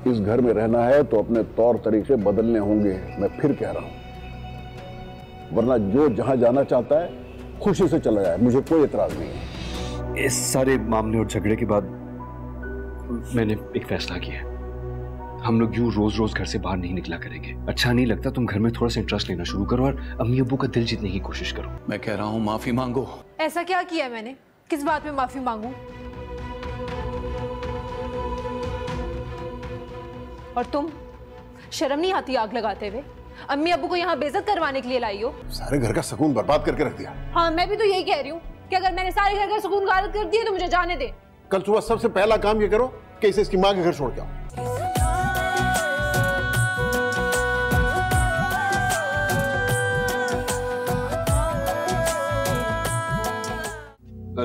इस घर में रहना है तो अपने तौर तरीके बदलने होंगे, मैं फिर कह रहा हूं, वरना जो जहां जाना चाहता है खुशी से चला जाए, मुझे कोई एतराज नहीं है। इस सारे मामले और झगड़े के बाद मैंने एक फैसला किया है। हम लोग यूं रोज रोज घर से बाहर नहीं निकला करेंगे। अच्छा नहीं लगता, तुम घर में थोड़ा सा इंटरेस्ट लेना शुरू करो और अम्मी अब्बू का दिल जीतने की कोशिश करो। मैं कह रहा हूं माफी मांगो। ऐसा क्या किया मैंने? किस बात में माफी मांगू? और तुम शर्म नहीं आती आग लगाते हुए? अम्मी अब्बू को यहाँ बेइज्जत करवाने के लिए लाई हो? सारे घर का सुकून बर्बाद करके रख दिया। हाँ, मैं भी तो यही कह रही हूँ कि अगर मैंने सारे घर का सुकून गायब कर दिया तो मुझे जाने दे। कल सुबह सबसे पहला काम ये करो कि इसे इसकी माँ के घर छोड़ के आओ।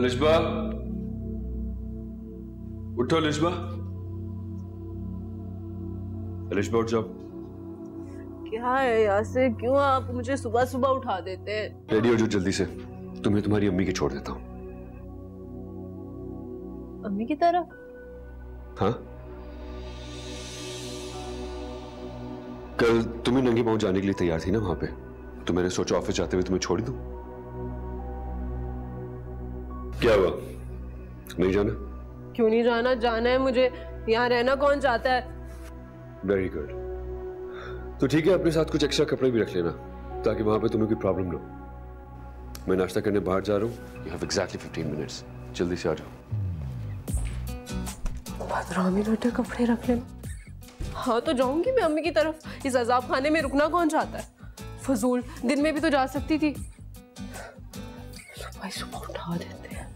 लिशबा, उठो लिशबा। लिशबा उठ जाओ। क्या है यासिर, क्यों आप मुझे सुबह सुबह उठा देते हैं? रेडी हो जाओ जल्दी से, तुम्हें तुम्हारी अम्मी के छोड़ देता हूँ। अम्मी की तरफ? हाँ, कल तुम्हें नंगी पांव जाने के लिए तैयार थी ना वहां पे, तो मैंने सोचा ऑफिस जाते हुए तुम्हें छोड़ दूं। क्या हुआ, नहीं जाना? क्यों नहीं जाना? जाना है मुझे। यहाँ रहना कौन चाहता है? Very good. तो ठीक है, अपने साथ कुछ एक्स्ट्रा कपड़े भी रख लेना ताकि वहां पे तुम्हें कोई प्रॉब्लम ना हो। मैं नाश्ता करने बाहर जा रहा हूँ। यू हैव एग्जैक्टली 15 मिनट्स, जल्दी से आ जाओ। बदरामी बेटे, कपड़े रख लेना। हाँ तो जाऊंगी मैं अम्मी की तरफ। इस अजाब खाने में रुकना कौन चाहता है? फजूल, दिन में भी तो जा सकती थी। सुबह सुबह उठा देते हैं।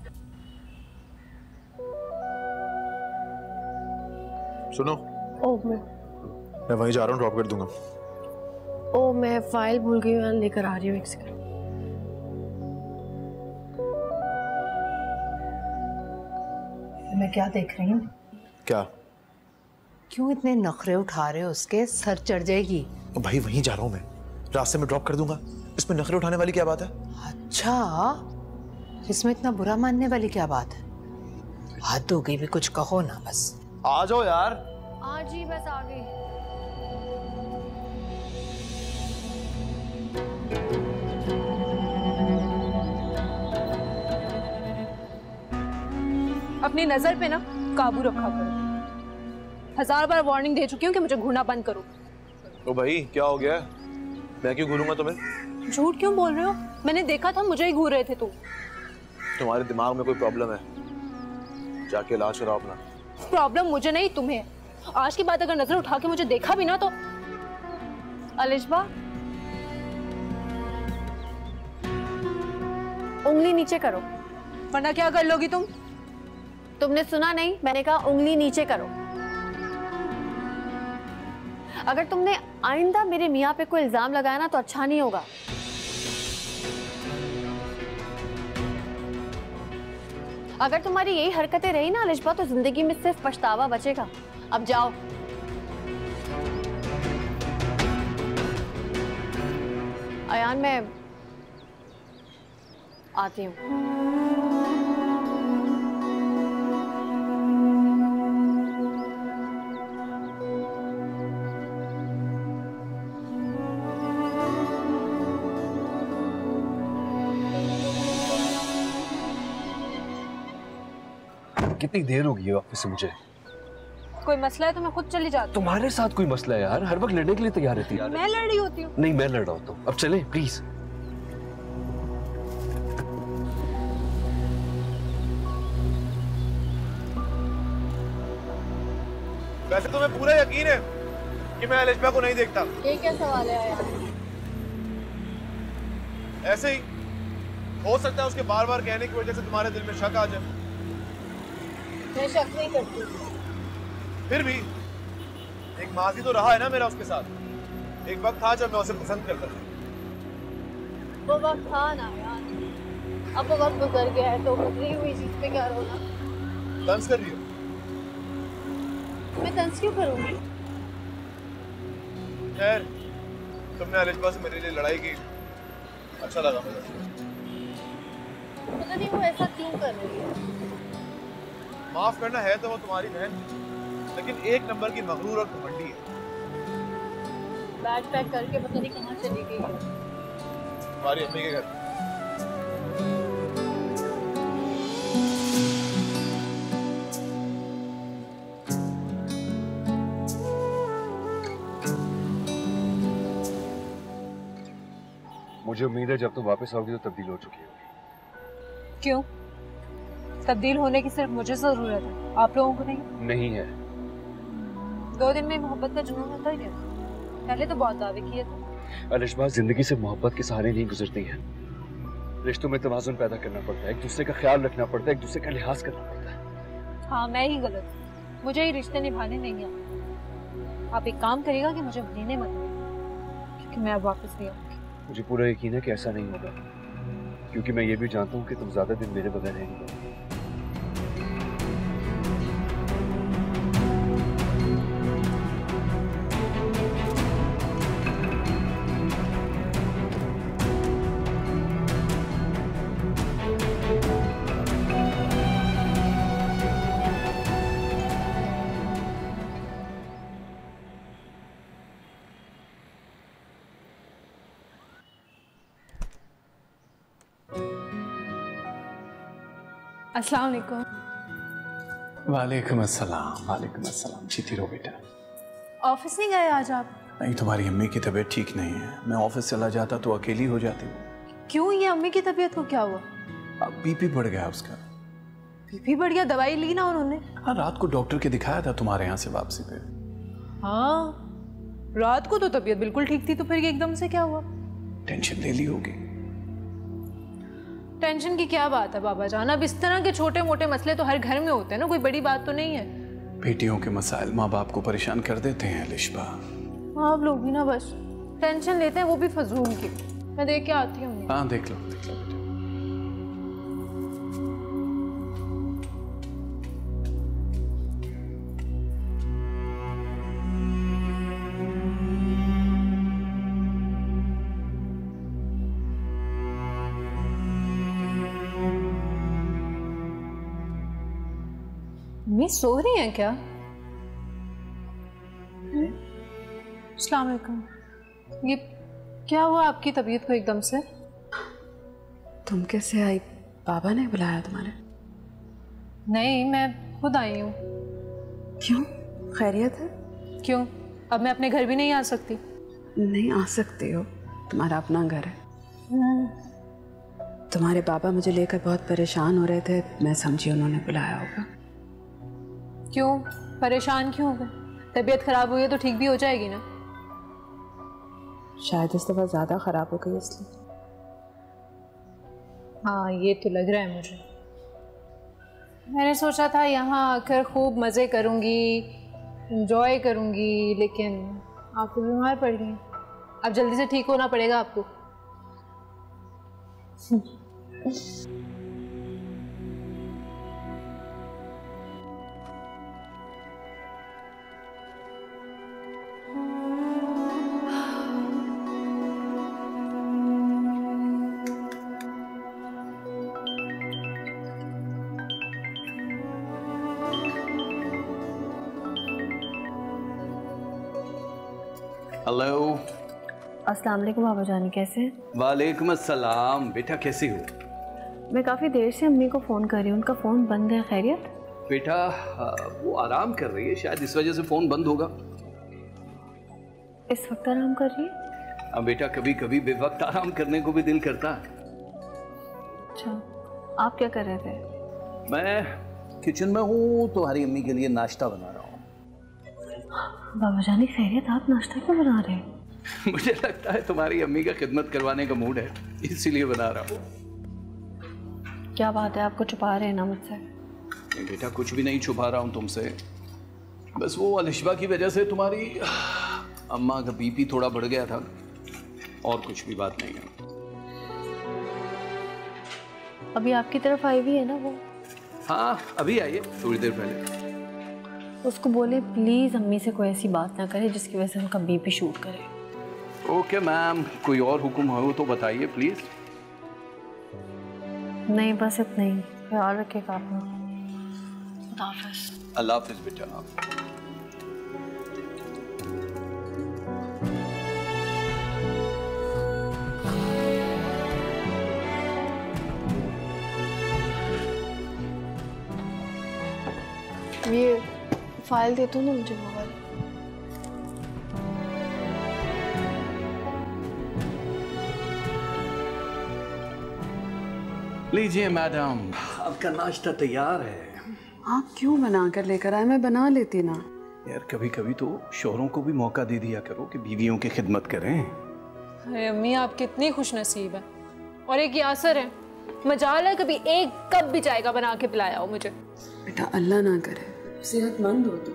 सुनो। ओह, मैं वहीं जा रहा हूँ, ड्रॉप कर दूंगा। ओह, मैं फाइल भूल गई हूँ, लेकर आ रही हूँ, एक सेकंड। मैं क्या देख रही हूँ? क्या? क्यों इतने नखरे उठा रहे हो? उसके सर चढ़ जाएगी। भाई वहीं जा रहा हूँ मैं, रास्ते में ड्रॉप कर दूंगा। इसमें नखरे उठाने वाली क्या बात है? अच्छा, इसमें इतना बुरा मानने वाली क्या बात है? हद हो गई भी, कुछ कहो ना बस। आ जाओ यार। हाँ जी, बस आ गई। अपनी नजर पे ना काबू रखा करो। 1000 बार वार्निंग दे चुकी हूँ कि मुझे घूरना बंद करो। तो भाई क्या हो गया? मैं क्यों घूरूंगा तुम्हें? झूठ क्यों बोल रहे हो? मैंने देखा था, मुझे ही घूर रहे थे तुम। तुम्हारे दिमाग में कोई प्रॉब्लम है, जाके इलाज कराओ अपना। प्रॉब्लम मुझे नहीं, तुम्हें। आज की बात अगर नजर उठा के मुझे देखा भी ना तो। अलिशबा, उंगली नीचे करो, वरना क्या कर लोगी तुम? तुमने सुना नहीं? मैंने कहा उंगली नीचे करो। अगर तुमने आइंदा मेरे मियाँ पे कोई इल्जाम लगाया ना तो अच्छा नहीं होगा। अगर तुम्हारी यही हरकतें रही ना अलिशबा, तो जिंदगी में सिर्फ पछतावा बचेगा। अब जाओ। अयान, मैं आती हूँ। कितनी देर हो गई है ऑफिस से मुझे। कोई मसला है तो मैं खुद चली जाती हूँ। तुम्हारे साथ कोई मसला है यार? हर वक्त लड़ने के लिए तैयार रहती है। मैं लड़ रही होती हूँ। नहीं, मैं लड़ रहा होता हूँ। अब चले प्लीज। वैसे तुम्हें पूरा यकीन है कि मैं अलिशबा को नहीं देखता? ये क्या सवाल है यार? ऐसे ही हो सकता है उसके बार बार कहने की वजह से तुम्हारे दिल में शक आ जाए। मैं शक नहीं करती। फिर भी एक माजी तो रहा है ना मेरा उसके साथ। एक वक्त था जब मैं उसे पसंद करता था। वो वक्त था ना यार, अब वो वक्त गुजर गया है, तो गुजरी हुई चीज पे क्या रोना? तंज कर रही हो? मैं तंज क्यों करूंगी? खैर, तुमने अलिशबा से मेरे लिए लड़ाई की, अच्छा लगा मुझे। पता नहीं वो ऐसा क्यों कर रही है। माफ करना है तो वो तुम्हारी बहन, लेकिन एक नंबर की मगरूर और घमंडी है। बैग पैक करके पता नहीं कहाँ चली गई है। हमारी अम्मी के घर। मुझे उम्मीद है जब तुम वापस आओगी तो तब्दील हो चुकी होगी। क्यों? तब्दील होने की सिर्फ मुझे जरूरत है, आप लोगों को नहीं? नहीं है। 2 दिन में मोहब्बत का जुनून होता ही है। पहले तो बहुत दावे किए थे। अलिशबा, जिंदगी से मोहब्बत के सहारे नहीं गुजरती है। रिश्तों में तवाज़ुन पैदा करना पड़ता है, एक दूसरे का ख्याल रखना पड़ता है, एक दूसरे का लिहाज करना पड़ता है। हाँ, मैं ही गलत हूँ, मुझे ये रिश्ते निभाने नहीं आते। आप एक काम करिएगा कि मुझे भूलने मत, क्योंकि मैं अब वापस नहीं आऊंगी। मुझे पूरा यकीन है कि ऐसा नहीं होगा, क्योंकि मैं ये भी जानता हूँ कि तुम ज्यादा दिन मेरे बगैर रह नहीं पाओगे। अस्सलाम वालेकुम। वालेकुम अस्सलाम। वालेकुम अस्सलाम। जीती रहो बेटा। ऑफिस नहीं गए आज आप? नहीं, तुम्हारी अम्मी की तबीयत ठीक नहीं है। मैं ऑफिस चला जाता तो अकेली हो जाती हूँ। क्यों, ये अम्मी की तबीयत को क्या हुआ? अब बीपी बढ़ गया उसका। बीपी बढ़ गया? दवाई ली ना उन्होंने? हाँ, रात को डॉक्टर के दिखाया था तुम्हारे यहाँ से वापसी पे। हाँ, रात को तो तबीयत बिल्कुल ठीक थी, तो फिर ये एकदम से क्या हुआ? टेंशन ले ली होगी। टेंशन की क्या बात है बाबा जान, अब इस तरह के छोटे मोटे मसले तो हर घर में होते हैं ना, कोई बड़ी बात तो नहीं है। बेटियों के मसाइल माँ बाप को परेशान कर देते हैं लिशबा। आप लोग भी ना बस टेंशन लेते हैं, वो भी फजूल की। मैं देख के आती हूँ। हाँ, देख लो बेटा। मम्मी सो रही हैं क्या? अस्सलाम वालेकुम। ये क्या हुआ आपकी तबीयत को एकदम से? तुम कैसे आई? बाबा ने बुलाया तुम्हारे? नहीं, मैं खुद आई हूँ। क्यों, खैरियत है? क्यों, अब मैं अपने घर भी नहीं आ सकती? नहीं आ सकती हो, तुम्हारा अपना घर है। तुम्हारे पापा मुझे लेकर बहुत परेशान हो रहे थे, मैं समझी उन्होंने बुलाया होगा। क्यों परेशान क्यों हो गए? तबीयत खराब हुई है तो ठीक भी हो जाएगी ना? शायद इस दफा ज्यादा खराब हो गई इसलिए। हाँ, ये तो लग रहा है मुझे। मैंने सोचा था यहाँ आकर खूब मज़े करूँगी, एंजॉय करूँगी, लेकिन आप तो बीमार पड़ गई। अब जल्दी से ठीक होना पड़ेगा आपको। हेलो। अस्सलाम वालेकुम बाबा जानी, कैसे हैं? वालेकुम अस्सलाम। बेटा कैसी हो? मैं काफ़ी देर से अम्मी को फ़ोन कर रही हूँ, उनका फ़ोन बंद है। खैरियत? बेटा वो आराम कर रही है, शायद इस वजह से फ़ोन बंद होगा। इस वक्त आराम कर रही है? हाँ बेटा, कभी कभी बेवक्त आराम करने को भी दिल करता है। अच्छा, आप क्या कर रहे थे? मैं किचन में हूँ, तुम्हारी अम्मी के लिए नाश्ता बना रहा हूँ। बाबा जानी खैरियत, आप नाश्ता क्यों बना रहे हैं? मुझे लगता है तुम्हारी अम्मी का खिदमत करवाने का मूड है, इसीलिए बना रहा हूँ। क्या बात है, आपको छुपा रहे हैं ना मुझसे? नहीं बेटा, कुछ भी नहीं छुपा रहा हूँ तुमसे। बस वो अलिशबा की वजह से तुम्हारी अम्मा का बीपी थोड़ा बढ़ गया था, और कुछ भी बात नहीं है। अभी आपकी तरफ आई हुई है ना वो? हाँ, अभी आई है, थोड़ी देर पहले। उसको बोले प्लीज़ अम्मी से कोई ऐसी बात ना करे जिसकी वजह से उनका बीपी शूट करे। ओके मैम, कोई और हुक्म हो तो बताइए प्लीज़। नहीं, बस इतना ही। ख्याल रखिएगा अपना। खुदा हाफ़िज़। अल्लाह हाफिज बेटा। ये फाइल दे दो ना मुझे वो वाली। लीजिए मैडम, आपका नाश्ता तैयार है। आप क्यों बना कर लेकर आए? मैं बना लेती ना। यार कभी कभी तो शोहरों को भी मौका दे दिया करो कि बीवियों की खिदमत करें। अरे अम्मी आप कितनी खुशनसीब है। और एक यासर है, मजाल है कभी एक कप भी चाय का बना के पिलाया हो मुझे। बेटा अल्लाह ना करे, सेहतमंद हो तुम,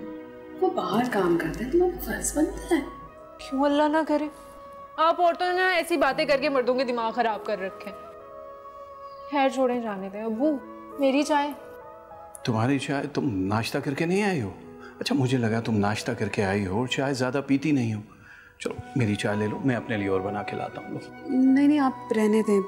वो बाहर काम करते हैं, तुम्हारा फर्ज बनता है। क्यों अल्लाह ना करे? आप औरतों ने ऐसी बातें करके मर्दों के दिमाग खराब कर रखे। खैर छोड़ें, जाने दें। अब्बू मेरी चाय। तुम्हारी चाय? तुम नाश्ता करके नहीं आई हो? अच्छा मुझे लगा तुम नाश्ता करके आई हो और चाय ज़्यादा पीती नहीं हो। चलो मेरी चाय ले लो, मैं अपने लिए और बना के लाता हूँ। नहीं नहीं आप रहने दें।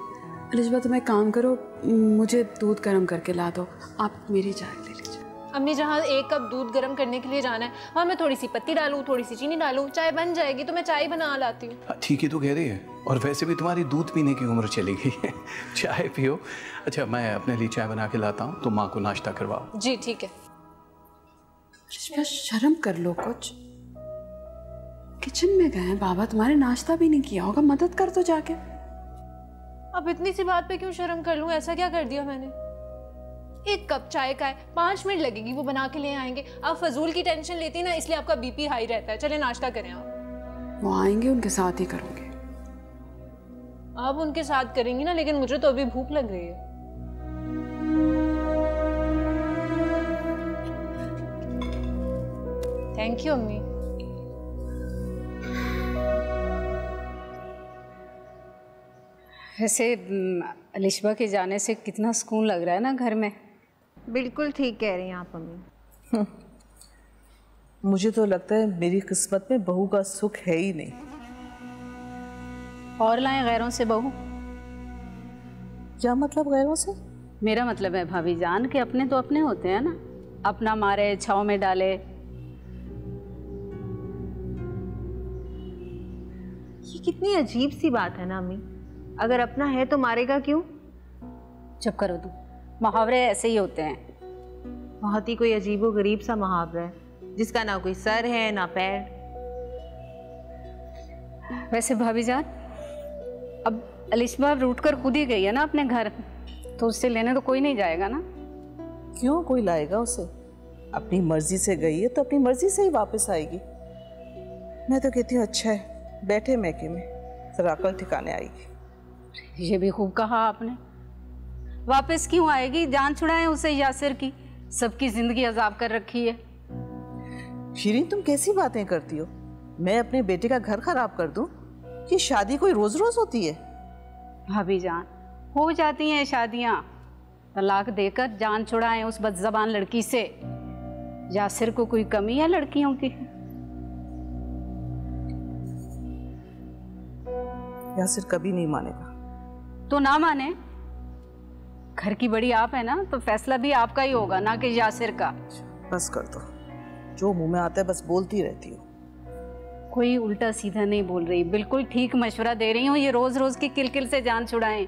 अलिशबा तुम एक काम करो, मुझे दूध गर्म करके ला दो, आप मेरी चाय ले लीजिए। अम्मी जहाँ एक कप दूध गर्म करने के लिए जाना है, वहाँ मैं थोड़ी सी पत्ती डालूँ, थोड़ी सी चीनी डालूँ, चाय बन जाएगी। तो मैं चाय बना लाती हूँ। ठीक ही तो कह रही है, और वैसे भी तुम्हारी दूध पीने की उम्र चली गई है। चाय पियो। अच्छा मैं अपने लिए चाय बना के लाता हूँ, तुम माँ को नाश्ता करवाओ। जी ठीक है। अलिशबा शर्म कर लो कुछ। किचन में गए बाबा, तुम्हारे नाश्ता भी नहीं किया होगा, मदद कर दो जाके। अब इतनी सी बात पे क्यों शर्म कर लूँ? ऐसा क्या कर दिया मैंने? एक कप चाय का है, 5 मिनट लगेगी, वो बना के ले आएंगे। आप फजूल की टेंशन लेती ना, इसलिए आपका बीपी हाई रहता है। चले नाश्ता करें आप। वो आएंगे उनके साथ ही करोगे। आप उनके साथ करेंगी ना, लेकिन मुझे तो अभी भूख लग रही है। थैंक यू अम्मी। वैसे अलिशबा के जाने से कितना सुकून लग रहा है ना घर में। बिल्कुल ठीक कह रही हैं आप अम्मी। मुझे तो लगता है मेरी किस्मत में बहू का सुख है ही नहीं। और लाएं गैरों से बहू? क्या मतलब गैरों से? मेरा मतलब है भाभी जान के अपने तो अपने होते हैं ना, अपना मारे छाव में डाले। ये कितनी अजीब सी बात है ना अम्मी। अगर अपना है तो मारेगा क्यों? चुप करो तुम, मुहावरे ऐसे ही होते हैं। बहुत ही कोई अजीबो गरीब सा मुहावरा है, जिसका ना कोई सर है ना पैर। वैसे भाभी जान, अब अलिशबा रूठ कर खुद ही गई है ना अपने घर, तो उससे लेने तो कोई नहीं जाएगा ना। क्यों कोई लाएगा उसे? अपनी मर्जी से गई है तो अपनी मर्जी से ही वापस आएगी। मैं तो कहती हूँ अच्छा है बैठे मैके में, जरा अकल ठिकाने आएगी। ये भी खूब कहा आपने। वापस क्यों आएगी? जान छुड़ाएं उसे यासिर की, सबकी जिंदगी अजाब कर रखी है। शीरीन तुम कैसी बातें करती हो? मैं अपने बेटे का घर खराब कर दूं? कि शादी कोई रोज रोज होती है? भाभी जान, हो जाती हैं शादियां। तलाक देकर जान छुड़ाएं उस बदज़बान लड़की से। यासिर को कोई कमी है लड़कियों की? यासिर कभी नहीं मानेगा। तो ना माने, घर की बड़ी आप है ना, तो फैसला भी आपका ही होगा, ना कि यासिर का। बस कर दो, जो मुंह में आता है बस बोलती रहती हो। कोई उल्टा सीधा नहीं बोल रही, बिल्कुल ठीक मशवरा दे रही हूँ। ये रोज रोज की किलकिल से जान छुड़ाएं।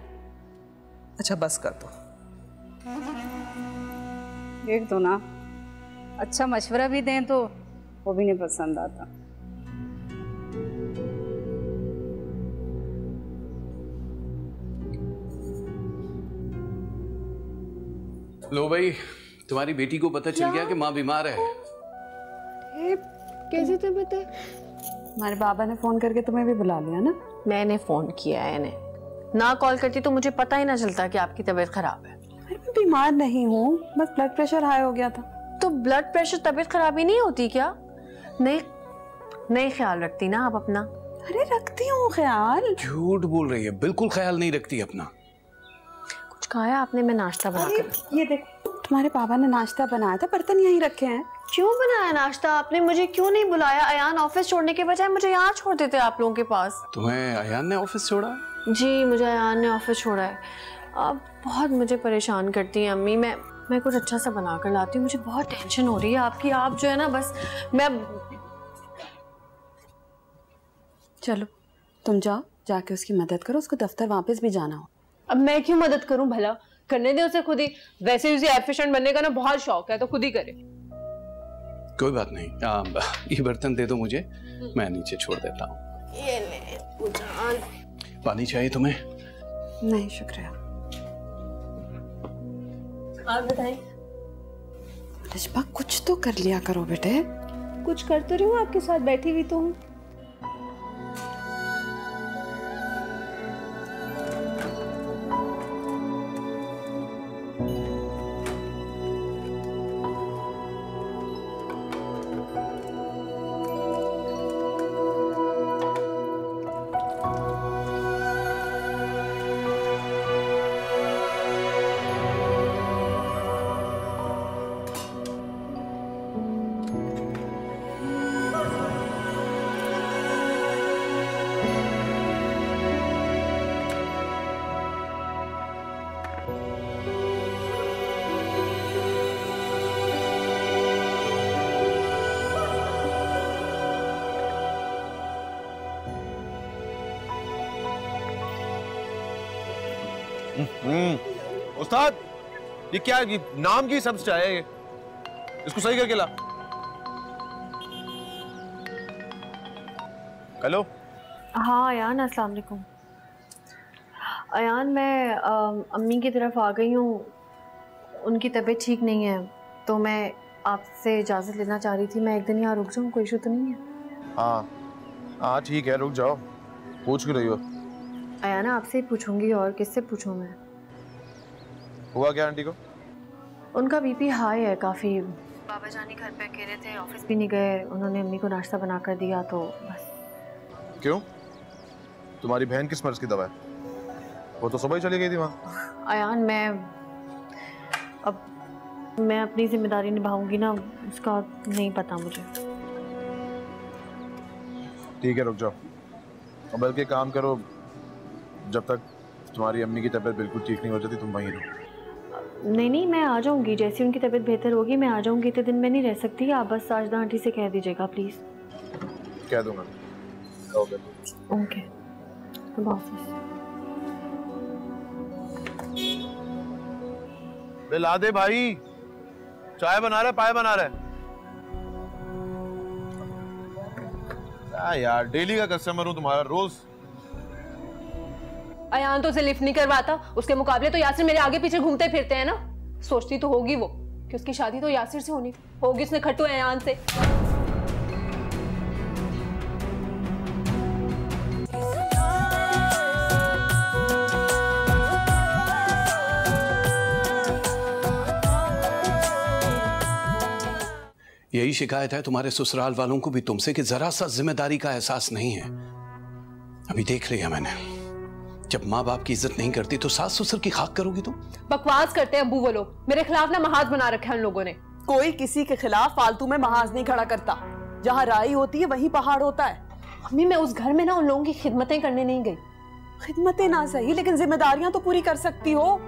अच्छा बस कर दो। देख दो ना, अच्छा मशवरा भी दें तो वो भी नहीं पसंद आता। लो भाई, तुम्हारी बेटी को पता चल गया कि माँ बीमार है। कैसी तबीयत है? हमारे बाबा ने फोन करके तुम्हें भी बुला लिया ना? मैंने फोन किया है इन्हें। ना कॉल करती तो मुझे पता ही ना चलता कि आपकी तबीयत खराब है। मैं बीमार नहीं हूँ, बस ब्लड प्रेशर हाई हो गया था। तो ब्लड प्रेशर तबीयत खराबी नहीं होती क्या? नहीं नहीं ख्याल रखती ना आप अपना? अरे रखती हूँ ख्याल। झूठ बोल रही है, बिल्कुल ख्याल नहीं रखती अपना। कुछ कहा है आपने? मैं नाश्ता बना कर। ये देख, तुम्हारे पापा ने नाश्ता बनाया था, बर्तन यहीं रखे हैं। क्यों बनाया नाश्ता आपने? मुझे क्यों नहीं बुलाया? अयान ऑफिस छोड़ने के बजाय मुझे यहाँ छोड़ देते आप लोगों के पास। तुम्हें अयान ने ऑफिस छोड़ा? जी मुझे अयान ने ऑफिस छोड़ा है। आप बहुत मुझे परेशान करती हैं अम्मी। मैं मैं कुछ अच्छा सा बना कर लाती हूँ, मुझे बहुत टेंशन हो रही है आपकी। आप जो है ना बस मैं चलो तुम जाओ, जाके उसकी मदद करो, उसको दफ्तर वापस भी जाना हो। अब मैं क्यों मदद करूं भला, करने दे उसे खुद ही। वैसे ही उसे एफिशिएंट बनने का ना बहुत शौक है, तो खुद ही करे। कोई बात नहीं, ये बर्तन दे दो मुझे, मैं नीचे छोड़ देता हूँ। ये ले पूजान। पानी चाहिए तुम्हें? नहीं शुक्रिया। आप बताएं। रिश्पा कुछ तो कर लिया करो बेटे। कुछ कर तो रही हूँ, आपके साथ बैठी हुई तो हूँ। उस्ताद, ये क्या है? नाम की सब्ज चाय है ये, इसको सही करके ला। हेलो। हाँ अयान, अस्सलाम वालेकुम। अयान मैं अम्मी की तरफ आ गई हूँ, उनकी तबीयत ठीक नहीं है, तो मैं आपसे इजाज़त लेना चाह रही थी। मैं एक दिन यहाँ रुक जाऊँ, कोई इशू तो नहीं है? हाँ ठीक है, रुक जाओ। पूछ क्यों रही हो? अयान आपसे ही पूछूंगी, और किससे पूछूं मैं? हुआ क्या आंटी को? उनका बीपी हाई है काफ़ी। बाबा जानी घर पे अकेले थे, ऑफिस भी नहीं गए, उन्होंने अम्मी को नाश्ता बना कर दिया, तो बस। क्यों? तुम्हारी बहन किस मर्ज की दवा है? वो तो सुबह ही चली गई थी वहाँ। अयान मैं अपनी जिम्मेदारी निभाऊंगी ना, उसका नहीं पता मुझे। ठीक है रुक जाओ, और बल्कि काम करो, जब तक तुम्हारी अम्मी की तबीयत बिल्कुल ठीक नहीं हो जाती तुम वहीं रहो। नहीं मैं आ जाऊंगी, जैसे उनकी तबीयत बेहतर होगी मैं आ जाऊंगी। इतने दिन मैं नहीं रह सकती, आप बस साजदा आंटी से कह दीजिएगा प्लीज। कह दूंगा। ओके ला दे भाई, चाय बना रहा है, पाए बना रहा है। यार डेली का कस्टमर हूँ तुम्हारा, रोज। अयान तो उसे लिफ्ट नहीं करवाता, उसके मुकाबले तो यासिर मेरे आगे पीछे घूमते फिरते हैं ना। सोचती तो होगी वो कि उसकी शादी तो यासिर से होनी होगी, उसने खट्टू अयान से। यही शिकायत है तुम्हारे ससुराल वालों को भी तुमसे कि जरा सा जिम्मेदारी का एहसास नहीं है। अभी देख लिया मैंने, जब माँ बाप की इज्जत नहीं करती तो सास ससुर की खाक करोगी तुम? बकवास करते हैं अब्बू वो लोग, मेरे खिलाफ ना महाज बना रखा है उन लोगों ने। कोई किसी के खिलाफ फालतू में महाज नहीं खड़ा करता, जहाँ राई होती है वहीं पहाड़ होता है। अम्मी मैं उस घर में ना उन लोगों की खिदमतें करने नहीं गई। खिदमतें ना सही, लेकिन जिम्मेदारियां तो पूरी कर सकती हो।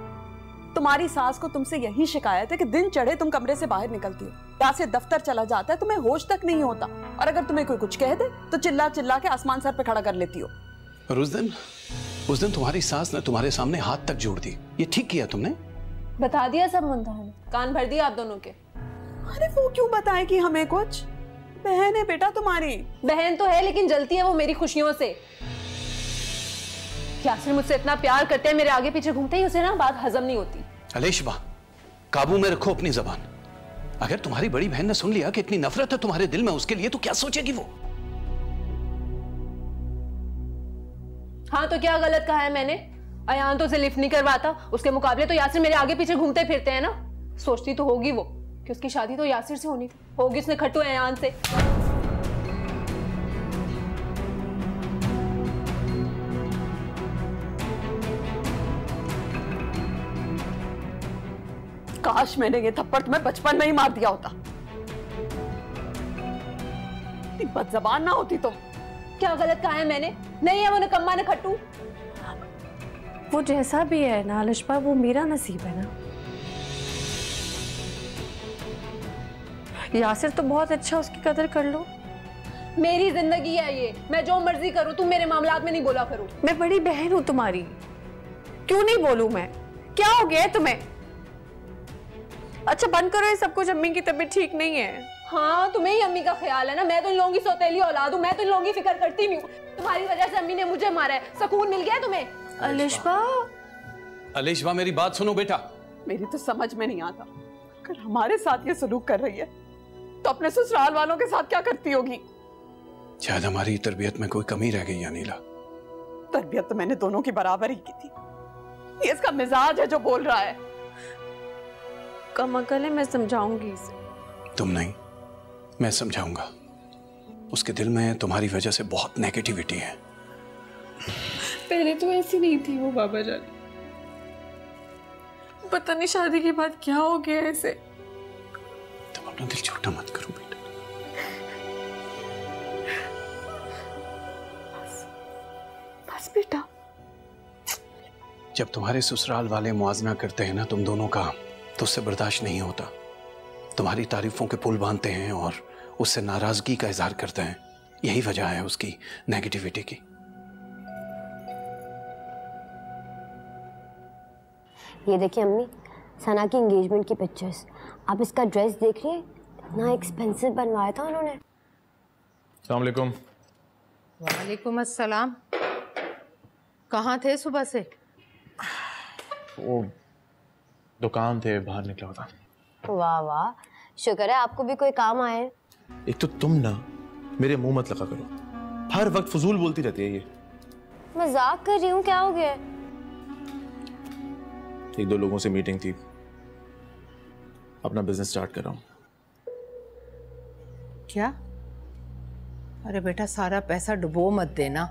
तुम्हारी सास को तुमसे यही शिकायत है कि दिन चढ़े तुम कमरे से बाहर निकलती हो, यहाँ से दफ्तर चला जाता है, तुम्हें होश तक नहीं होता, और अगर तुम्हें कोई कुछ कह दे तो चिल्ला चिल्ला के आसमान सर पे खड़ा कर लेती हो। और उस दिन तुम्हारी सास ने तुम्हारे सामने हाथ तक जोड़ दी, ये ठीक किया तुमने? बता दिया सब मुंतहा ने, कान भर दिया आप दोनों के। अरे वो क्यों बताएगी हमें कुछ? बहन है बेटा तुम्हारी। बहन तो है, लेकिन जलती है वो मेरी खुशियों से। यासिर मुझसे इतना प्यार करते हैं, मेरे आगे पीछे घूमते ही उसे ना बात हजम नहीं होती। अलेशबा, काबू में रखो अपनी जबान। अगर तुम्हारी बड़ी बहन ने सुन लिया कि इतनी नफरत है तुम्हारे दिल में उसके लिए, तो क्या सोचेगी वो? हाँ तो क्या गलत कहा है मैंने? अयान तो उसे लिफ्ट नहीं करवाता, उसके मुकाबले तो यासिर मेरे आगे पीछे घूमते फिरते हैं ना। सोचती तो होगी वो कि उसकी शादी तो यासिर से होनी होगी, उसने खट्टू अयान से। काश मैंने ये थप्पड़ तुम्हें बचपन में ही मार दिया होता, इतनी बदजबान ना होती तुम। क्या गलत कहा है मैंने? नहीं है वो निकम्मा न खट्टू। वो जैसा भी है ना लिशबा, वो मेरा नसीब है ना। यासिर तो बहुत अच्छा, उसकी कदर कर लो। मेरी जिंदगी है ये, मैं जो मर्जी करूं, तुम मेरे मामलात में नहीं बोला करो। मैं बड़ी बहन हूं तुम्हारी, क्यों नहीं बोलूं मैं? क्या हो गया है तुम्हें? अच्छा बंद करो ये सब कुछ, अम्मी की तबीयत ठीक नहीं है। हाँ तुम्हें ही अम्मी का ख्याल है ना, मैं तो इन लोगों की सौतेली औलाद हूँ, मैं तो इन लोगों की फिक्र करती नहीं हूँ। तुम्हारी वजह से अम्मी ने मुझे मारा है, सुकून मिल गया तुम्हें? अलिशबा, अलिशबा मेरी बात सुनो बेटा। मेरी तो समझ में नहीं आता, अगर हमारे साथ ये सलूक कर रही है तो अपने ससुराल वालों के साथ क्या करती होगी? शायद हमारी तरबियत में कोई कमी रह गई अनिला। तरबियत तो मैंने दोनों की बराबर ही की थी, ये इसका मिजाज है जो बोल रहा है। कम अकल है, मैं समझाऊंगी इसे। तुम नहीं, मैं समझाऊंगा। उसके दिल में तुम्हारी वजह से बहुत नेगेटिविटी है। पहले तो ऐसी नहीं थी वो बाबा जान, पता नहीं शादी के बाद क्या हो गया ऐसे। तुम अपना दिल छोटा मत करो बेटा। बस बेटा। जब तुम्हारे ससुराल वाले मुआवजा करते हैं ना तुम दोनों का, तो उससे बर्दाश्त नहीं होता। तुम्हारी तारीफों के पुल बांधते हैं और उससे नाराजगी का इजहार करते हैं। यही वजह है उसकी नेगेटिविटी की। ये देखिए अम्मी, सना की एंगेजमेंट की पिक्चर्स। आप इसका ड्रेस देख रही हैं, कितना एक्सपेंसिव बनवाया था उन्होंने। अस्सलाम वालेकुम। वालेकुम अस्सलाम। कहाँ थे सुबह से? वो दुकान थे, बाहर निकला था। वाह वाह, शुक्र है आपको भी कोई काम आया है। एक तो तुम ना मेरे मुंह मत लगा करो, हर वक्त फजूल बोलती रहती है ये। मजाक कर रही हूँ, क्या हो गया? एक दो लोगों से मीटिंग थी, अपना बिजनेस स्टार्ट कर रहा हूँ। क्या? अरे बेटा, सारा पैसा डुबो मत देना।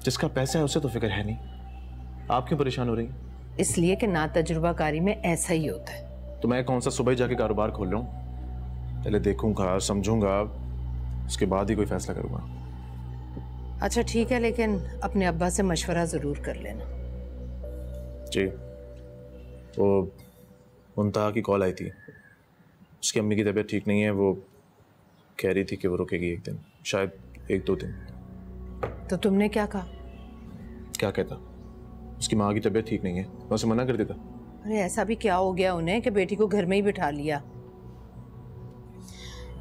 जिसका पैसा है उसे तो फिक्र है नहीं, आप क्यों परेशान हो रही? इसलिए कि ना तजुर्बाकारी में ऐसा ही होता है। तो मैं कौन सा सुबह जाके कारोबार खोल रहा हूँ? पहले देखूंगा, समझूंगा, उसके बाद ही कोई फैसला करूंगा। अच्छा ठीक है, लेकिन अपने अब्बा से मशवरा जरूर कर लेना। जी, वो मुंतहा की कॉल आई थी, उसकी अम्मी की तबीयत ठीक नहीं है। वो कह रही थी कि वो रुकेगी एक दिन, शायद एक दो दिन। तो तुमने क्या कहा? क्या कहता, उसकी माँ की तबीयत ठीक नहीं है, मैं उसे मना कर देता। अरे ऐसा भी क्या हो गया उन्हें कि बेटी को घर में ही बिठा लिया?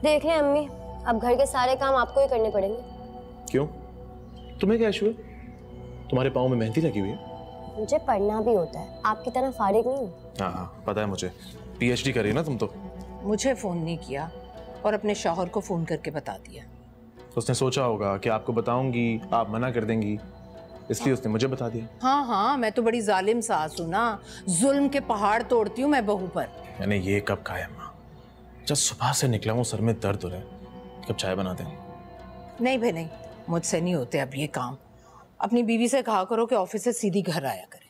देख लें अम्मी, अब घर के सारे काम आपको ही करने पड़ेंगे। क्यों, तुम्हें क्या इशू है? तुम्हारे पाँव में मेहंदी लगी हुई है। मुझे पढ़ना भी होता है, आपकी तरह फारिग नहीं हूँ। हाँ पता है मुझे, PhD कर रही है ना तुम तो। मुझे फोन नहीं किया और अपने शौहर को फोन करके बता दिया। उसने सोचा होगा कि आपको बताऊंगी, आप मना कर देंगी, इसलिए उसने मुझे बता दिया। हाँ हाँ, मैं तो बड़ी जालिम सास हूँ ना, जुल्म के पहाड़ तोड़ती हूँ मैं बहू पर। मैंने ये कब कहा है माँ? जब सुबह से निकला हूँ सर में दर्द हो रहा है, कब चाय बनाते हैं? नहीं भाई नहीं, मुझसे नहीं होते अब ये काम। अपनी बीवी से कहा करो कि ऑफिस से सीधी घर आया करे।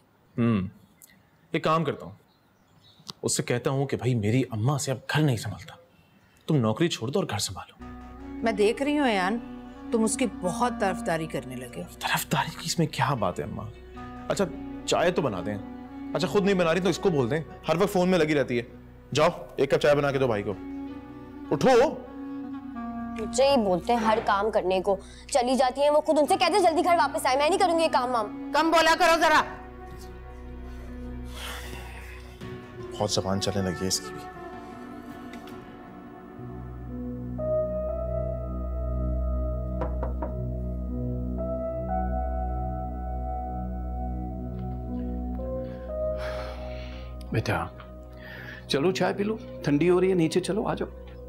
एक काम करता हूँ, उससे कहता हूँ कि भाई मेरी अम्मा से अब घर नहीं संभलता, तुम नौकरी छोड़ दो और घर संभालो। मैं देख रही हूँ यान, तुम उसकी बहुत तरफदारी करने लगे। तरफदारी की इसमें क्या बात है अम्मा? अच्छा चाय तो बना दें। अच्छा खुद नहीं बना रही तो इसको बोल दें, हर वक्त फोन में लगी रहती है। जाओ एक कप चाय बना के दो भाई को। उठो। मुझे ही बोलते हैं हर काम करने को, चली जाती है वो खुद, उनसे कहते जल्दी घर वापस आए। मैं नहीं करूंगी ये काम वाम। कम बोला करो जरा। बहुत ज़बान चलने लगी है इसकी भी। बेटा चलो चाय पी लो, ठंडी हो रही है, नीचे चलो, आ जाओ।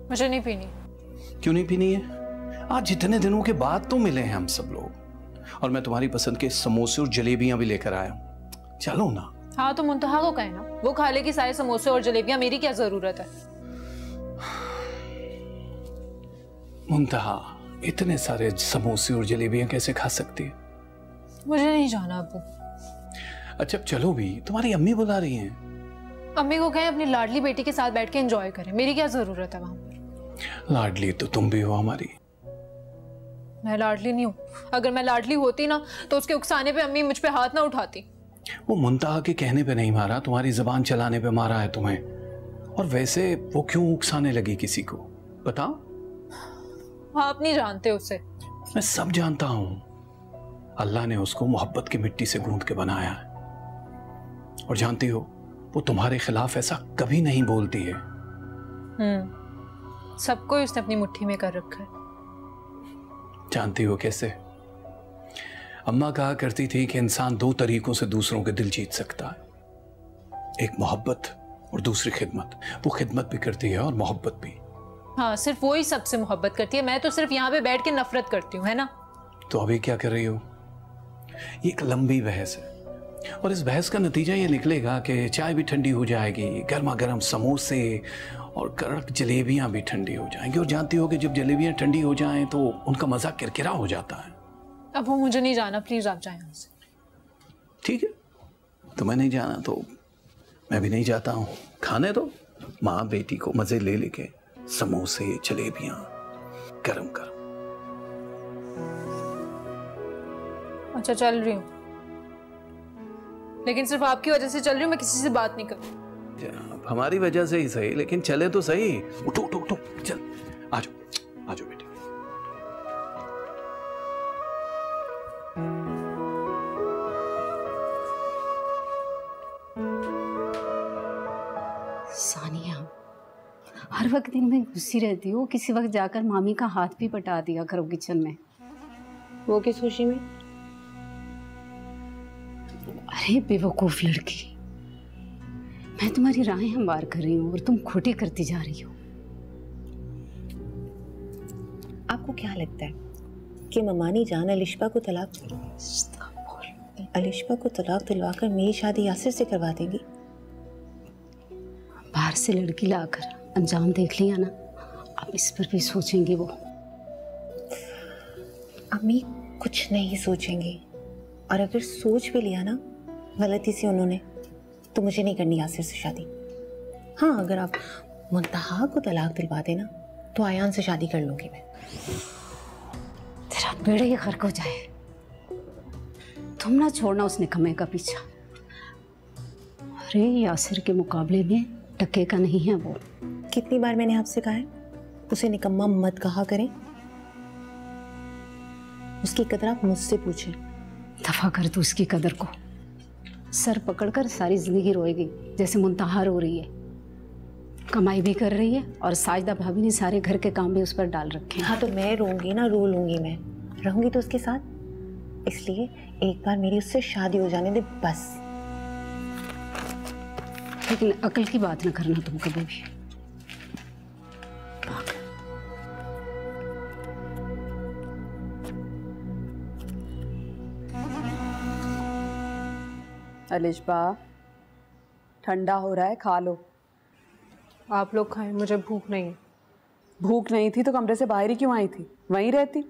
मुझे नहीं पीनी। क्यों नहीं पीनी है? आज जितने दिनों के बाद तो मिले हैं हम सब लोग, और मैं तुम्हारी पसंद के समोसे और जलेबियां भी लेकर आया हूं। चलो ना। हाँ तो मुंतहा को कहे ना, वो खा लेगी सारे समोसे और जलेबियां, मेरी क्या जरूरत है? मुंतहा इतने सारे समोसे और जलेबियां कैसे खा सकती है? मुझे नहीं जाना अब्बू। अच्छा चलो भी, तुम्हारी अम्मी बुला रही हैं। अम्मी को कहें अपनी लाडली बेटी के साथ बैठ के एंजॉय करें, मेरी क्या जरूरत है वहां पर? लाडली तो तुम भी हो हमारी। मैं लाडली नहीं हूँ। अगर मैं लाडली होती ना तो उसके उकसाने पे अम्मी मुझ पे हाथ ना उठाती। वो मुंतहा के कहने पे नहीं मारा, तुम्हारी जबान चलाने पे मारा है तुम्हें। और वैसे वो क्यों उकसाने लगी किसी को? बताओ। आप नहीं जानते उसे। मैं सब जानता हूं। अल्लाह ने उसको मोहब्बत की मिट्टी से गूंथ के बनाया है, और जानती हो वो तुम्हारे खिलाफ ऐसा कभी नहीं बोलती है। सबको उसने अपनी मुट्ठी में कर रखा है। जानती हो कैसे? अम्मा कहा करती थी कि इंसान दो तरीकों से दूसरों के दिल जीत सकता है, एक मोहब्बत और दूसरी खिदमत। वो खिदमत भी करती है और मोहब्बत भी। हाँ, सिर्फ वो ही सबसे मोहब्बत करती है। मैं तो सिर्फ यहाँ पे बैठ के नफरत करती हूँ, है ना? तो अभी क्या कर रही हो? ये एक लंबी बहस है, और इस बहस का नतीजा ये निकलेगा कि चाय भी ठंडी हो जाएगी, गर्मा गर्म समोसे और कड़क जलेबियां भी ठंडी हो जाएंगी। और जानती हो कि जब जलेबियां ठंडी हो जाएं तो उनका मजा किरकिरा हो जाता है। अब वो मुझे नहीं जाना, प्लीज आप जाएं यहाँ से। ठीक है, तुम्हें नहीं जाना तो मैं भी नहीं जाता हूँ। खाने दो माँ बेटी को मजे ले लेके समोसे जलेबियां गरम गरम। अच्छा, चल रही हूँ, लेकिन सिर्फ आपकी वजह से चल रही हूँ। मैं किसी से बात नहीं करूँ। हमारी वजह से ही सही, लेकिन चले तो सही। उठो उठो उठो, चल आजो आजो बेटी। सानिया, हर वक्त दिन में घुसी रहती हो, किसी वक्त जाकर मामी का हाथ भी बटा दिया करो किचन में। वो किस खुशी में? अरे बेवकूफ लड़की, मैं तुम्हारी राहें हमवार कर रही हूँ और तुम खोटी करती जा रही हो। आपको क्या लगता है कि ममानी जान अलिशबा को तलाक दिलवाकर मेरी शादी यासिर से करवा देंगी? बाहर से लड़की लाकर अंजाम देख लिया ना, अब इस पर भी सोचेंगी वो। अम्मी कुछ नहीं सोचेंगी, और अगर सोच भी लिया ना गलती से उन्होंने, तो मुझे नहीं करनी यासिर से शादी। हाँ, अगर आप मुंतहा को तलाक दिलवा देना तो आयान से शादी कर लूंगी मैं। तेरा बेड़ा ही गर्क हो जाए। तुम ना छोड़ना उस निकम्मे का पीछा। अरे यासिर के मुकाबले में टके का नहीं है वो। कितनी बार मैंने आपसे कहा है उसे निकम्मा मत कहा करें। उसकी कदर आप मुझसे पूछें। दफा कर दो उसकी कदर को। सर पकड़कर सारी जिंदगी रोएगी जैसे मुंतहा रो रही है। कमाई भी कर रही है और साजदा भाभी ने सारे घर के काम भी उस पर डाल रखे हैं। हाँ, तो मैं रोऊंगी ना, रो लूंगी, मैं रहूंगी तो उसके साथ। इसलिए एक बार मेरी उससे शादी हो जाने दे बस। लेकिन अकल की बात ना करना तुम कभी भी। अलिशबा, ठंडा हो रहा है, खा लो। आप लोग खाएं, मुझे भूख नहीं है। भूख नहीं थी तो कमरे से बाहर ही क्यों आई थी? वहीं रहती।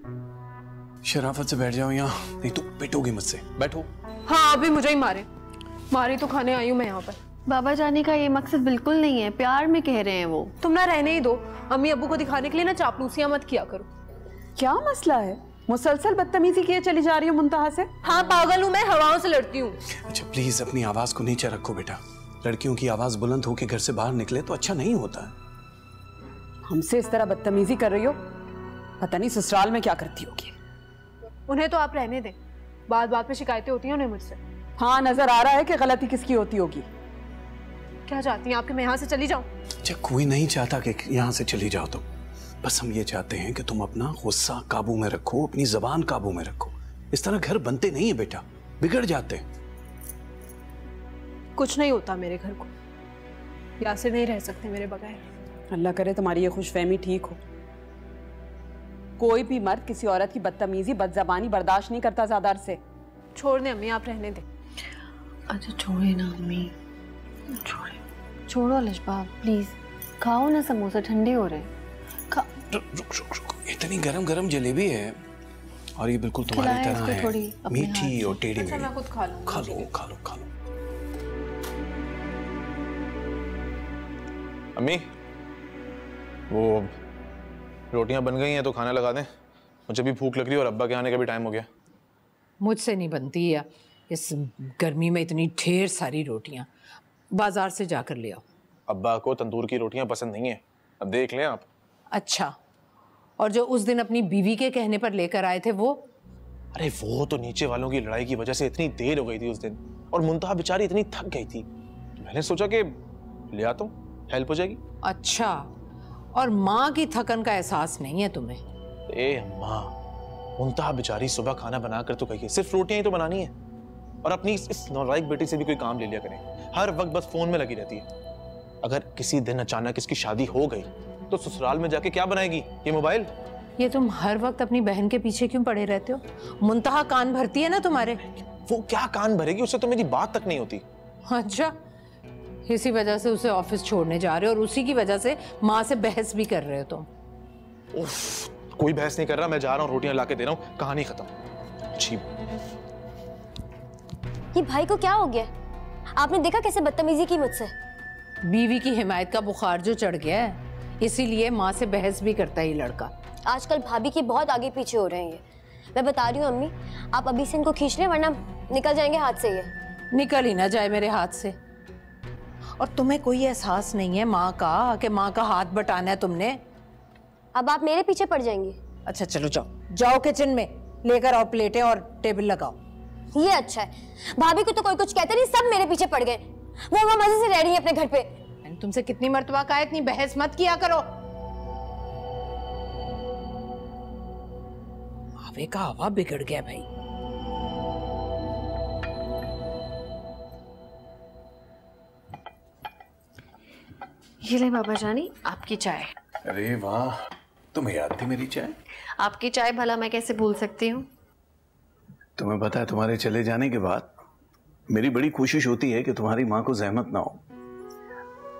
शराफत से बैठ जाओ यहाँ, नहीं तो पिटोगी मुझसे। बैठो। हाँ, अभी मुझे ही मारी तो खाने आई हूँ मैं यहाँ पर। बाबा जाने का ये मकसद बिल्कुल नहीं है, प्यार में कह रहे हैं वो। तुम ना रहने ही दो। अम्मी अब्बू को दिखाने के लिए ना चापलूसियां मत किया करो। क्या मसला है? मुसलसल बदतमीजी किए चली जा रही हो मुंतहा से। हाँ, पागल हूँ मैं, हवाओं से लड़ती हूँ। अच्छा प्लीज अपनी आवाज को नीचे रखो बेटा। लड़कियों की आवाज बुलंद होकर घर से बाहर निकले तो अच्छा नहीं होता है। हमसे इस तरह बदतमीजी कर रही हो, पता नहीं ससुराल में क्या करती होगी। उन्हें तो आप रहने दें, बात बात पे शिकायतें होती हैं उन्हें मुझसे। हाँ, नजर आ रहा है कि गलती किसकी होती होगी। क्या चाहती हैं आप कि मैं यहाँ से चली जाऊँ? अच्छा, कोई नहीं चाहता कि यहाँ से चली जाओ तुम। बस हम ये चाहते हैं कि तुम अपना गुस्सा काबू में रखो, अपनी जबान काबू में रखो। इस तरह घर बनते नहीं है बेटा, बिगड़ जाते। कुछ नहीं होता मेरे घर को। यासिर नहीं रह सकते मेरे बगैर। अल्लाह करे तुम्हारी ये खुशफहमी ठीक हो। कोई भी मर्द किसी औरत की बदतमीजी बदजबानी बर्दाश्त नहीं करता ज्यादा अरसे। छोड़ दे अम्मी, आप रहने दें। अच्छा छोड़े ना अम्मी, छोड़ो अलिशबा प्लीज। खाओ ना, समोसे ठंडे हो रहे हैं। रुक, इतनी गरम गरम जलेबी है और ये बिल्कुल तुम्हारी तरह है, मीठी और टेढ़ी। अच्छा, मैं खुद खा लूं। खा लो। अम्मी, वो रोटियां बन गई हैं तो खाना लगा दें। मुझे भी भूख लग रही है और अब्बा के आने का भी टाइम हो गया। मुझसे नहीं बनती है इस गर्मी में इतनी ढेर सारी रोटियां। बाजार से जाकर ले आओ। अब्बा को तंदूर की रोटियां पसंद नहीं है, अब देख लें आप। अच्छा, और जो उस दिन अपनी बीवी के कहने पर लेकर आए थे वो? अरे वो तो नीचे वालों की लड़ाई की वजह से इतनी देर हो गई थी उस दिन, और मुंतहा बेचारी इतनी थक गई थी, तो मैंने सोचा कि ले आता हूँ, हेल्प हो जाएगी। अच्छा, और माँ की थकन का एहसास नहीं है तुम्हें? ए अम्मा, मुंतहा बेचारी सुबह खाना बनाकर तो गई है, सिर्फ रोटियां ही तो बनानी है, और अपनी इस नौलायक बेटी से भी कोई काम ले लिया करें, हर वक्त बस फोन में लगी रहती है। अगर किसी दिन अचानक इसकी शादी हो गई तो ससुराल में जाके क्या बनाएगी? ये मोबाइल। ये तुम हर वक्त अपनी बहन के पीछे क्यों पड़े रहते हो? मुंतहा कान भरती है ना तुम्हारे। वो क्या कान भरेगी, उससे तो मेरी बात तक नहीं होती। अच्छा, इसी वजह से उसे ऑफिस छोड़ने जा रहे हो, और उसी की वजह से माँ से बहस भी कर रहे हो तुम। उफ, कोई बहस नहीं कर रहा, मैं जा रहा हूँ, रोटियां लाके दे रहा हूँ, कहानी खत्म। अच्छी। ये भाई को क्या हो गया? आपने देखा कैसे बदतमीजी की मुझसे? बीवी की हिमायत का बुखार जो चढ़ गया है, इसीलिए माँ से बहस भी करता है ये लड़का। आजकल भाभी की बहुत आगे पीछे हो रहे हैं। मैं बता रही हूँ अम्मी, आप अभी से इनको खींच लें वरना निकल जाएंगे हाथ से। ये निकल ही ना जाए मेरे हाथ से। और तुम्हें कोई एहसास नहीं है माँ का, कि माँ का हाथ बटाना है तुमने? अब आप मेरे पीछे पड़ जाएंगे। अच्छा चलो जाओ, जाओ किचन में लेकर आओ प्लेटें और टेबल लगाओ। ये अच्छा है, भाभी को तो कोई कुछ कहते नहीं, सब मेरे पीछे पड़ गए। वो मजे से रह रही है अपने घर पे। तुमसे कितनी मर्तबा कहा, इतनी बहस मत किया करो। आवे का हवा बिगड़ गया भाई। ये ले बाबा जानी आपकी चाय। अरे वाह, तुम्हें याद थी मेरी चाय? आपकी चाय भला मैं कैसे भूल सकती हूँ? तुम्हें पता है तुम्हारे चले जाने के बाद मेरी बड़ी कोशिश होती है कि तुम्हारी माँ को जहमत ना हो।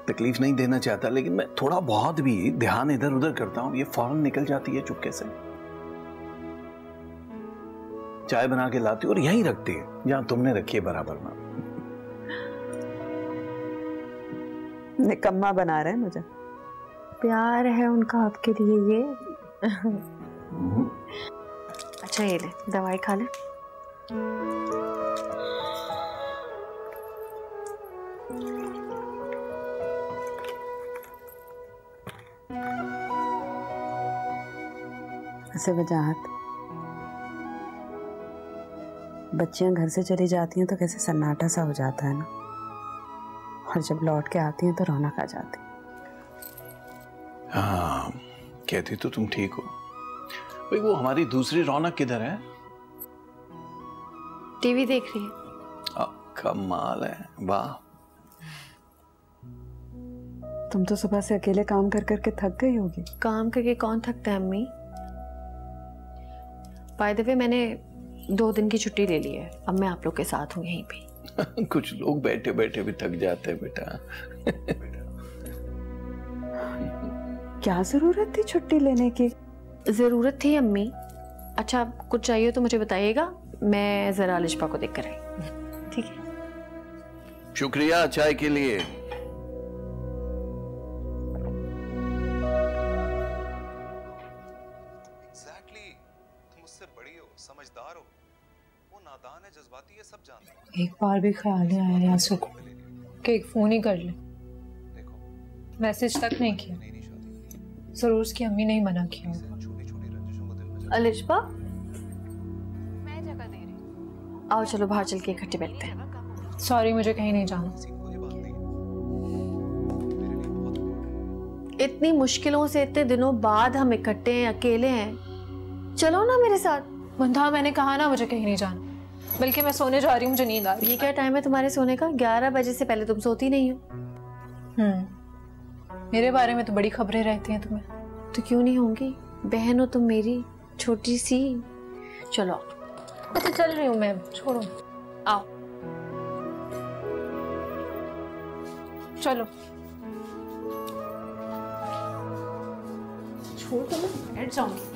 तकलीफ नहीं देना चाहता, लेकिन मैं थोड़ा बहुत भी ध्यान इधर उधर करता हूँ, ये फौरन निकल जाती है चुपके से। चाय बना के लाती और यहीं रखती है जहां तुमने रखी है, बराबर में। निकम्मा बना रहे हैं मुझे। प्यार है उनका आपके लिए ये। अच्छा ये ले, दवाई खा ले। ऐसे वजाहत, बच्चियां घर से चली जाती हैं तो कैसे सन्नाटा सा हो जाता है ना, और जब लौट के आती हैं तो रौनक आ जाती। हाँ, कहती तो तुम ठीक हो। भाई वो हमारी दूसरी रौनक किधर है? टीवी देख रही है। कमाल है, वाह। तुम तो सुबह से अकेले काम कर करके थक गई होगी। काम करके कौन थकता है अम्मी? बाय द वे मैंने 2 दिन की छुट्टी ले ली है, अब मैं आप लोग के साथ हूँ यहीं पे। कुछ लोग बैठे बैठे भी थक जाते हैं बेटा। क्या जरूरत थी छुट्टी लेने की? जरूरत थी अम्मी। अच्छा कुछ चाहिए तो मुझे बताइएगा, मैं जरा लिशपा को देख कर आई। ठीक है, शुक्रिया चाय के लिए। समझदार हो, वो नादान है, जज्बाती है, सब जानते हैं। एक बार भी ख्याल नहीं आया यासर को कि एक फोन ही कर ले, मैसेज तक नहीं किया। जरूर उसकी अम्मी ने ही मना किया होगा। अलिशबा मैं जगह दे रही, आओ चलो बाहर चल के इकट्ठे बैठते हैं। सॉरी मुझे कहीं नहीं जाना। इतनी मुश्किलों से इतने दिनों बाद हम इकट्ठे हैं, अकेले हैं, चलो ना मेरे साथ। मुंतहा मैंने कहा ना मुझे कहीं नहीं जाना, बल्कि मैं सोने जा रही हूँ, मुझे नींद आ रही है। ये क्या टाइम है तुम्हारे सोने का? 11 बजे से पहले तुम सोती नहीं हो। मेरे बारे में तो बड़ी खबरें रहती हैं तुम्हें। तो क्यों नहीं होंगी, बहन हो तुम मेरी छोटी सी। चलो अच्छा चल रही हूँ मैं, छोड़ो। आओ चलो छोड़ तो मैं बैठ जाऊंगी।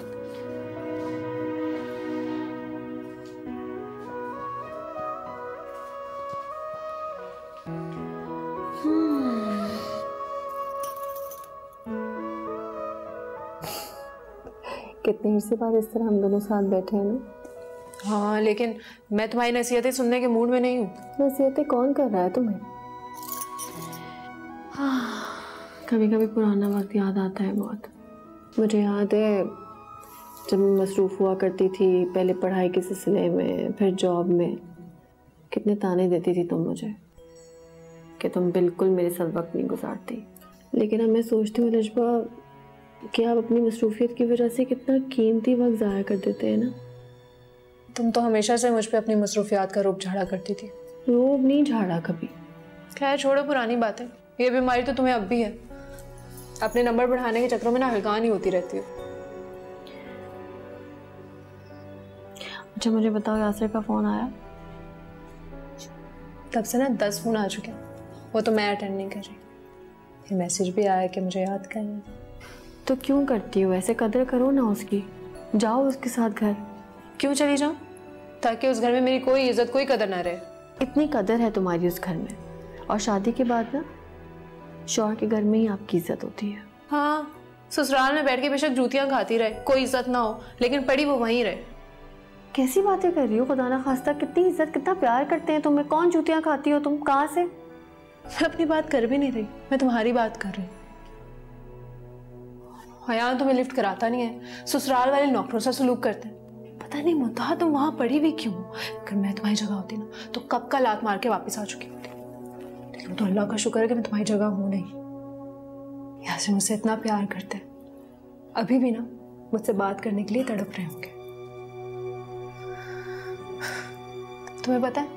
कितने हिस्से बाद इस तरह हम दोनों साथ बैठे हैं ना। हाँ लेकिन मैं तुम्हारी नसीहतें सुनने के मूड में नहीं हूँ। नसीहतें कौन कर रहा है तुम्हें? हाँ, कभी कभी पुराना वक्त याद आता है बहुत। मुझे याद है जब मैं मसरूफ़ हुआ करती थी, पहले पढ़ाई के सिलसिले में, फिर जॉब में, कितने ताने देती थी तुम मुझे कि तुम बिल्कुल मेरे साथ वक्त नहीं गुजारती। लेकिन अब मैं सोचती हूँ लिशबा कि आप अपनी मसरूफियत की वजह से कितना कीमती वक्त ज़ाया कर देते हैं ना। तुम तो हमेशा से मुझ पे अपनी मसरूफियात का रूप झाड़ा करती थी। रूप नहीं झाड़ा कभी। खैर छोड़ो पुरानी बातें, ये बीमारी तो तुम्हें अब भी है। अपने नंबर बढ़ाने के चक्करों में ना हलकान ही होती रहती हो। अच्छा मुझे बताओ, यासिर का फ़ोन आया? तब से ना 10 फ़ोन आ चुके हैं, वो तो मैं अटेंड नहीं कर रही। फिर मैसेज भी आया कि मुझे याद करना। तो क्यों करती हो ऐसे? कदर करो ना उसकी, जाओ उसके साथ घर। क्यों चली जाऊँ? ताकि उस घर में मेरी कोई इज्जत कोई कदर ना रहे। इतनी कदर है तुम्हारी उस घर में, और शादी के बाद ना शौहर के घर में ही आपकी इज्जत होती है। हाँ, ससुराल में बैठ के बेशक जूतियाँ खाती रहे, कोई इज्जत ना हो, लेकिन पड़ी वो वहीं रहे। कैसी बातें कर रही हो? खुदा ना खास्ता, कितनी इज्जत कितना प्यार करते हैं तुम्हें। कौन जूतियाँ खाती हो तुम? कहाँ से? मैं अपनी बात कर भी नहीं रही, मैं तुम्हारी बात कर रही हूँ। हयान तुम्हें लिफ्ट कराता नहीं है, ससुराल वाले नौकरों से सलूक करते हैं। पता नहीं मुद्दा तुम वहां पड़ी भी क्यों? अगर मैं तुम्हारी जगह होती ना तो कब का लात मार के वापस आ चुकी होती। लेकिन तो अल्लाह का शुक्र है कि मैं तुम्हारी जगह हूं नहीं। यासिर मुझसे इतना प्यार करते हैं, अभी भी ना मुझसे बात करने के लिए तड़प रहे होंगे। तुम्हें पता है,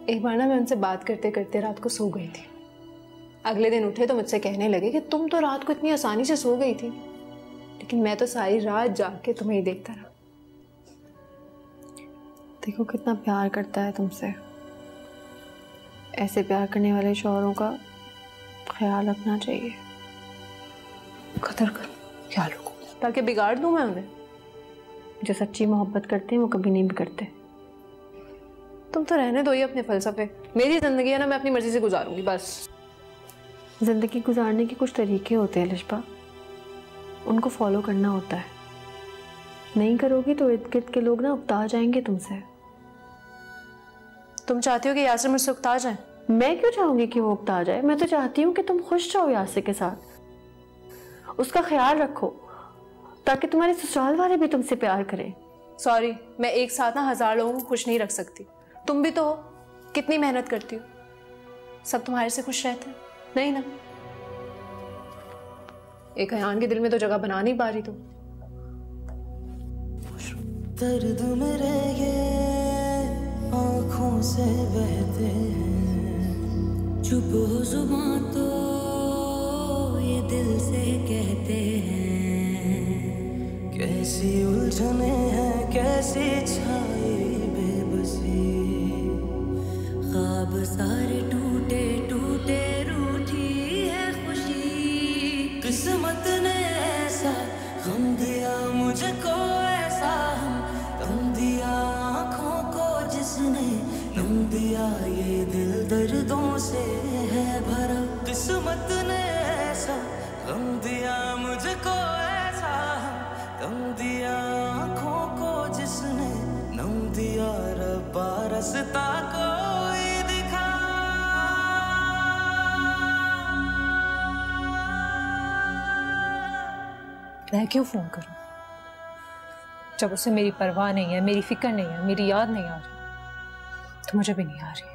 एक बार ना मैं उनसे बात करते करते रात को सो गई थी। अगले दिन उठे तो मुझसे कहने लगे कि तुम तो रात को इतनी आसानी से सो गई थी, लेकिन मैं तो सारी रात जाग के तुम्हें ही देखता रहा। देखो कितना प्यार करता है तुमसे। ऐसे प्यार करने वाले शौहरों का ख्याल रखना चाहिए। कदर करो, ख्याल रखो, ताकि बिगाड़ दूं मैं उन्हें। जो सच्ची मोहब्बत करते हैं वो कभी नहीं बिगड़ते। तुम तो रहने दो ये अपने फलसफे। मेरी जिंदगी है ना, मैं अपनी मर्जी से गुजारूंगी बस। जिंदगी गुजारने के कुछ तरीके होते हैं लिशबा, उनको फॉलो करना होता है। नहीं करोगी तो इर्द गिर्द के लोग ना उकता जाएंगे तुमसे। तुम चाहती हो कि यासिर मुझसे उकता जाए? मैं क्यों चाहूंगी कि वो उकता जाए? मैं तो चाहती हूँ कि तुम खुश रहो यासिर के साथ, उसका ख्याल रखो, ताकि तुम्हारे ससुराल वाले भी तुमसे प्यार करें। सॉरी, मैं एक साथ ना 1000 लोगों को खुश नहीं रख सकती। तुम भी तो हो, कितनी मेहनत करती हो, सब तुम्हारे से खुश रहते हैं नहीं ना? एक हयान के दिल में तो जगह बना नहीं पा रही तुम। दर्द मेरे ये आँखों से बहते हैं, चुप हो जुबां तो ये दिल से कहते हैं। कैसी उलझने हैं, कैसी छाई बेबसी, ख्वाब सारे टूटे टूटे, रूठी है खुशी। किस्मत ने ऐसा गम दिया मुझको, ऐसा गम दिया आँखों को जिसने नम दिया। ये दिल दर्दों से है भरा, किस्मत ने ऐसा गम दिया मुझको, ऐसा गम दिया आँखों को जिसने नम दिया। रब्बा रास्ता कोई दिखा। मैं क्यों फोन करूं जब उससे मेरी परवाह नहीं है, मेरी फिक्र नहीं है, मेरी याद नहीं आ रही, तो मुझे भी नहीं आ रही है।